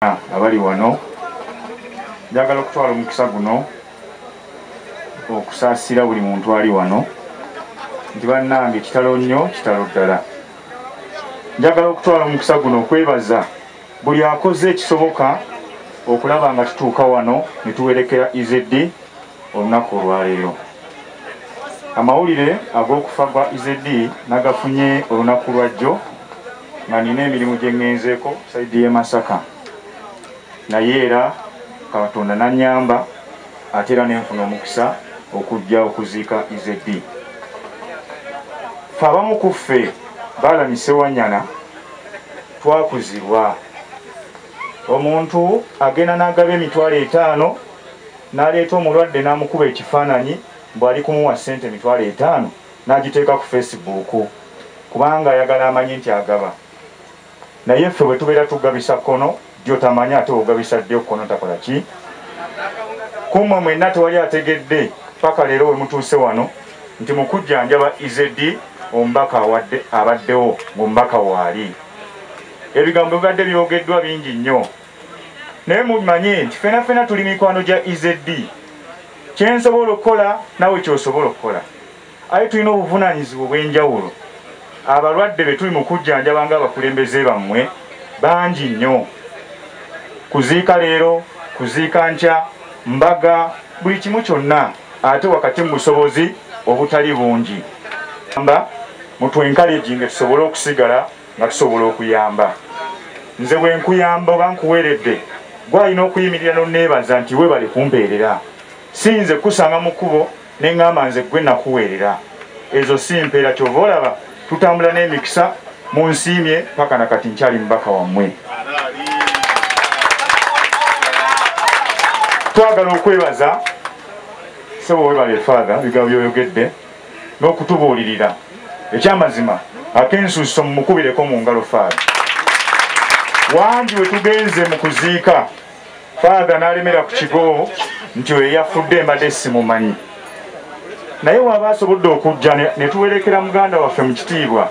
abali wano njagala okutwala omukisa guno okusaasira buli muntu ali wano nti bannange kitalo nnyo kitalo ddala. Njagala okutwala omukisa guno okwebaza buli akoze ekisoboka okulaba nga tutuuka wano ne tuwerekera IZD olunaku olwaleero. Amawulire ag'okufa gwa IZD nagafunye olunaku lwajjo nga nina emirimu gye ŋŋenzeeko sayidi y'e Masaka, naye era Katonda n'annyamba ate era n'enfuna omukisa okujja okuziika IZD. Ffe abamu ku ffe baalamise Wanyana twakuzibwa. Omuntu agenda n'agaba emitwalo 5 n'aleeta omulwadde n'amukuba ekifaananyi bw'ali kumuwa ssente emitwalo 5 n'agiteeka ku Facebook kubanga ayagala amanye nti agaba. Naye ffe bwe tubeera tugabisa kkono jjo tamanya ate ogabisa ddyo kkono takola ki. Kummwe mwenna tewali ategedde paka leero we mutuuse wano nti mu kujjanjaba IZD omubaka abaddewo ng'omubaka waali. Ebigambo bibadde byogeddwa bingi nnyo, naye mumanye nti ffena tuli mikwano gya IZD. Kye nsobola okukola nawe ky'osobola okukola, aye tulina obuvunaanyizibwa obw'enjawulo. Abalwadde be tuli mu kujjanjaba ng'abakulembeze bammwe bangi nnyo. Kuziika leero, kuziika nkya, mbaga, buli kimu kyonna, ate wakati mu busobozi obutali bungi. Mutwenkaleginge tusobole okusigala nga tusobola okuyamba. Nze bwe nkuyamba oba nkuweeredde, gw'alina okuyimirira n'onneebaza nti weebale kumpeerera. Si nze kusanga mu kkubo ne ŋŋamba nze ggwe nakuweerera. Ezo si mpeera. Kyova olaba tutambula n'emikisa mu nsiimye paka na kati nkyali mubaka wammwe. Twagala okwebaza ssebo weebale Father bigambo byoyogedde n'okutubuulirira. Ekyamazima akensuuso mumukubireko mu ngalo Father. Wangi we tugenze mu kuziika Father n'alemera ku kigo nti we yafudde mbadde simumanyi, naye waba asobodde okujja ne tuwerekera muganda waffe mu kitiibwa,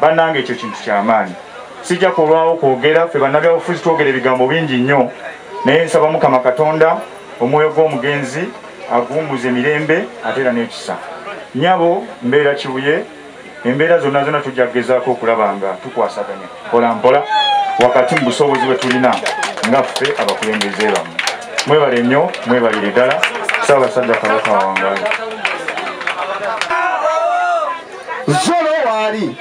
bannange ekyo kintu ky'amaanyi. Sijja kulwawo kwogera, ffe bannabyabufuzi twogera ebigambo bingi nnyo, naye nsaba Mukama Katonda omwoyo gw'omugenzi aguwummuza emirembe ate era n'ekisa. Nnyabo mbeera kibuye, embeera zonna tujja kugezaako okulaba nga tukwasaganya mpola mpola wakati mu busobozi bwe tulina nga ffe abakulembeze bammwe. Mwebale nnyo, mwebalire ddala. Ssaabasajja Kabaka wangaali. Zolo waali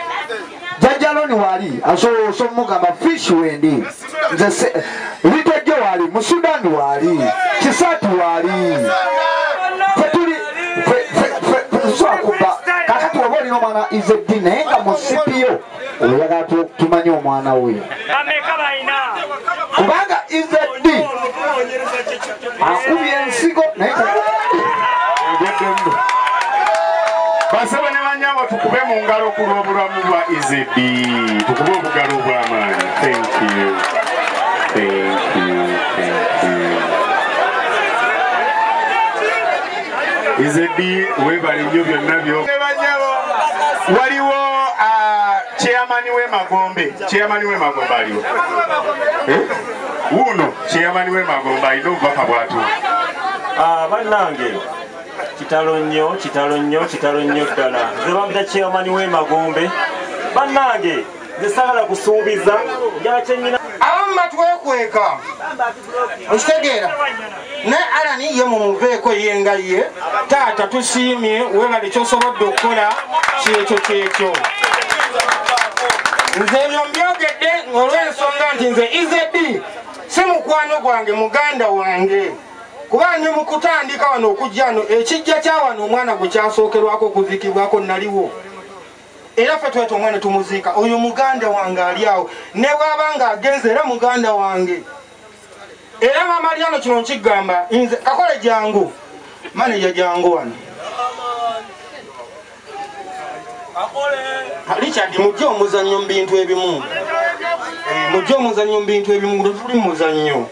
Jajjaloni waali asoose omugamba fish wendi nze Litejjo waali Musudani waali Kisati waali fetuli akuba kakati waba olina omwana IZD naye nga musipiyo oyagala tumanye omwana we kubanga IZD akubye ensigo naye basaba ne banyabo tukube mu ngalo ku lw'obulamu bwa IZD, tukube obugalo obw'amaanyi. Thank you. IZD weebale nnyo byonna byo. Banyabo waliwo chairman w'Emagombe aliwo. Wuno chairman w'Emagombe alina obubaka bw'atuuka. Bannange kitalo nnyo ddala. Nze bamuyita chairman w'Emagombe. Bannange nze saagala kusuubiza njala kyennyina abamu batwekweka okitegeera naye Alani ye mumuveeko yenga ye taata tusiimye weebale kyosobodde okukola kyekyo. Nze ebyo mbyogedde olw'ensonga nti nze IZD si mukwano gwange, muganda wange. Kuba ne mu kutandika wano okujja wano ekijja kya wano omwana gwe kyasookerwako okuziikibwako naliwo. Era ffe tweta omwana tumuziika, oyo muganda wange ali awo. Ne bw'aba ng'agenze era muganda wange. Era maama lyano kino nkigamba, nze kakole jangu, maneja jangu wano. Richard mujje omuzannyo mu bintu ebimu. Mujje omuzannyo mu bintu ebimu, tuli mu muzannyo.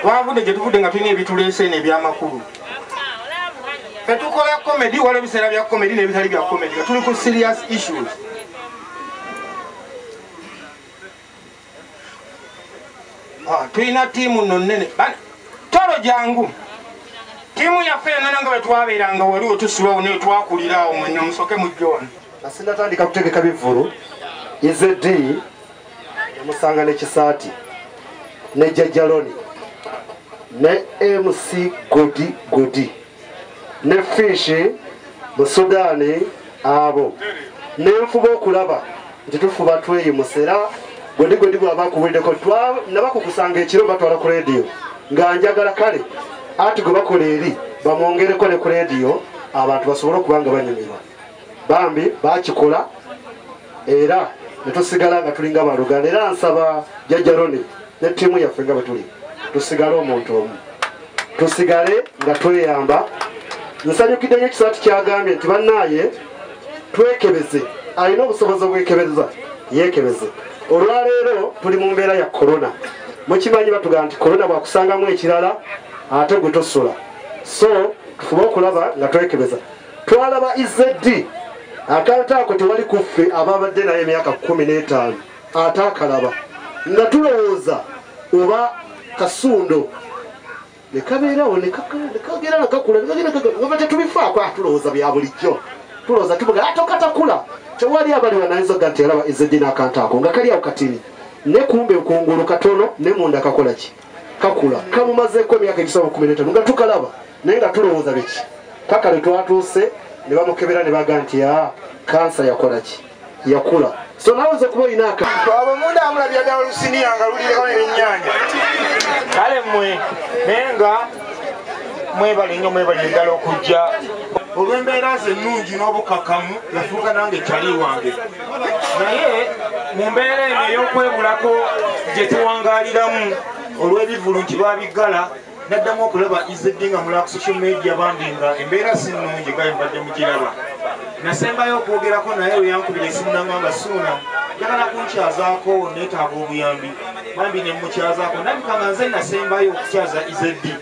Wabudde gye tuvudde nga tulina ebituleese n'ebyamakulu. Ffe tukola comedy, waliwo ebiseera bya comedy n'ebitali bya comedy. Tuli ku serious issues. tulina tiimu nno nnene tolo jangu tiimu yaffe yonna nga bwe twabeeranga waliwo tusulawo ne twakulirawo mwenna musoke mujjo wano asinatandika kutegeka bivvulu izedi yamusanga ne kisaati ne jajjaloni ne mc godi ne fishi mu sudaani abo nenfuba okulaba nti tufuba tweyimusa era godi bwaba akubuliddeko nabakukusanga ekiro batwala ku rediyo nga njagala kale ati gwe bakola eri bamwongereko ne ku rediyo abantu basobole okuba nga banyumirwa bambi bakikola era netusigala nga tulinga baluganda era nsaba jajjaloni ne ttiimu yaffe nga bwe tuli tusigale omuntu omu tusigale nga tweyamba nsanyukidde nyo ekisaati kyagambye nti bannaaye twekebeze alina obusobozi obwekebereza yekebeze olwaleero tuli mu mbeera ya korona mukimanyi batugaa nti korona bwakusangamu ekirala ate gwe tosula so tufube okulaba nga twekebeza twalaba izedi akantu ako tewali kuffe ababadde naye emyaka 15 ate akalaba nga tulowooza oba kasundo nekabeerawo nekagera nakakula nga tetubifaako tulowooza bya bulijjo tulowooza tubuga atokatakula tewali abali wanayinza nti alaba izedi n'akantu ako nga kali awo katini ne kumbe kungulu katono ne munda kakola ki kakula kamumazeeko emyaka egisoba 15 nga tukalaba naye nga tulowooza biki kakale twatuuse ne bamukebera ne baga nti kansa yakola ki yakula so naweza okuba olina abo munda amulabya ddala olusiniya nga lulireko n'ennyanja kale mmwe naye nga mwebale nnyo mwebale ddala okujja olw'embeera ze ennungi n'obukakamu yafuuka nange kyali wange naye mu mbeera eno ey'okwebulako gye tuwangaaliramu olw'ebivulu nti babiggala naddamu okulaba izeddi nga mulaba ku social media bambi nga embeera si nnungi gaye mbadde mugiraba nasembayo okwogerako naye weyankubira esimu nangamba suuna njagala kunkyazaako neetaaga obuyambi bambi ne mukyazaako nabika nga nze nasembayo okukyaza izeddi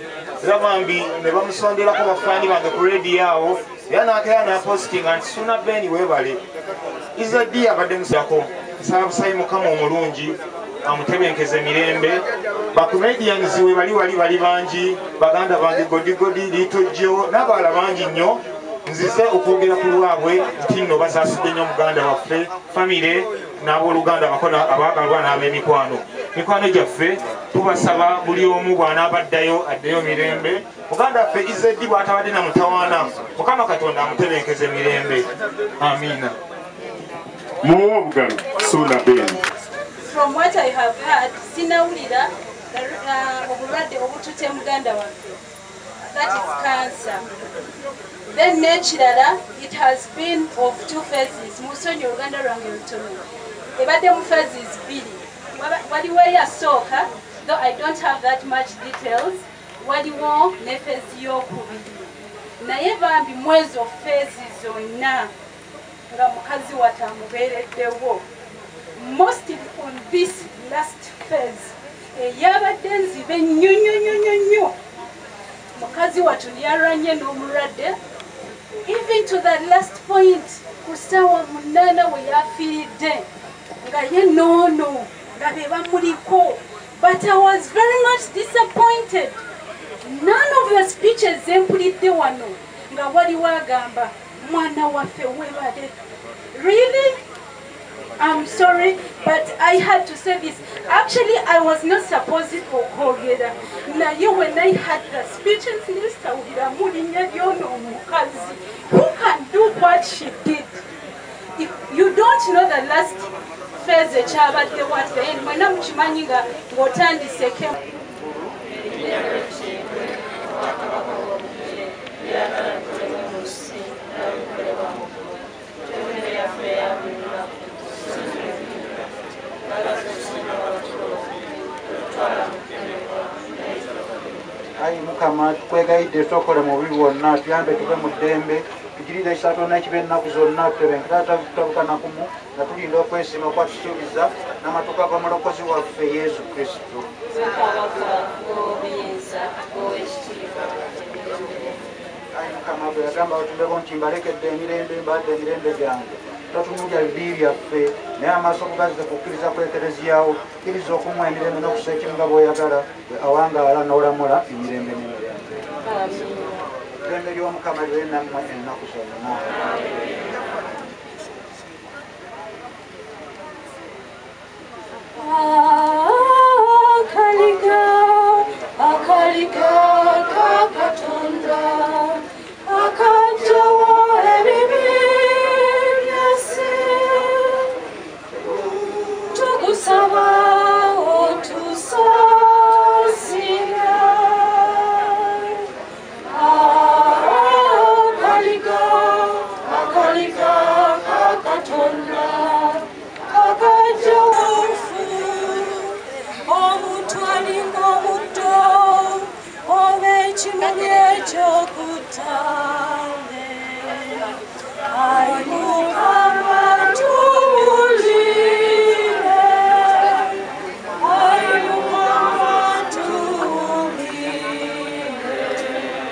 era bambi ne bamusonderako bafaani bange ku rediyo awo era nakeera napositinga nti suuna beni weebale izeddi abadde musako nsaba busayi mukama omulungi amutebenkeze mirembe bakomedians we bali bangi baganda bange godigodi litojjo n'abalala bangi nnyo nzize okwogera ku lwabwe nti nno basaasidde nnyo muganda waffe famire n'abooluganda abaagalwa n'ab'emikwano mikwano gyaffe tubasaba buli omu bw'anaabaddayo addeyo mirembe muganda waffe izeddi bw'atabadde na mutawaana mukama katonda amutebenkeze mirembe amiina muwe obugalo suuna beni. From what I have heard, sinawulira obulwadde obutute muganda waffe, that is cancer. Then nekirala, it has been of 2 phases. Musonyi oluganda lwange lutono. Ebadde mu phases 2. Waliwo eyasooka, though I don't have that much details, waliwo ne phase y'okubiri. Naye bambi mwezi of phases zonna nga mukazi watamubeereddewo. Mostly on this last phase, yabadde nzibe nnyo mukazi watu yaranye n'omulwadde even to the last point ku ssaawa 8 we yafiiridde nga ye noono nga be bamuliko, but I was very much disappointed. None of the speeches zempulidde wano nga waliwo agamba mwana waffe webale. Really? I'm sorry, but I had to say this. Actually, I was not supposed to go together. Now, when I had the speeches list, who can do what she did? If you don't know the last phase, the child, the what the end. When I'm chimaninga, what and the second. Ayi mukama tukwegayidde tokole mu bibi wonna tuyambe tuve mu ddembe tukirire ekisatu n'ekibe ennaku zonna tutebenkera tutabukana kumu nga tulinda okwesiima kwatusuubiza n'amatuka g'omulokozi waffe Yesu Kristo. Ayi mukama bwe yagamba batumbeko nti mbalekedde emirembe mbadde emirembe gyange totunulya bibi byaffe naye amaaso kugazize kukkiriza kwekereziyawo kkiriza okumuwa emirembe n'okusa ekimu nga bw'oyagala awangaala n'olamula emirembe n'emirembe eddembe ly'omukama libe nammwe ennaku zonna Akaliga kakatonda akajawa ebibi byase tugusaba otusasira akaliga kakatonda akajawa omuntu alinga omuddo oba ekimonye ekyokutale ayimuka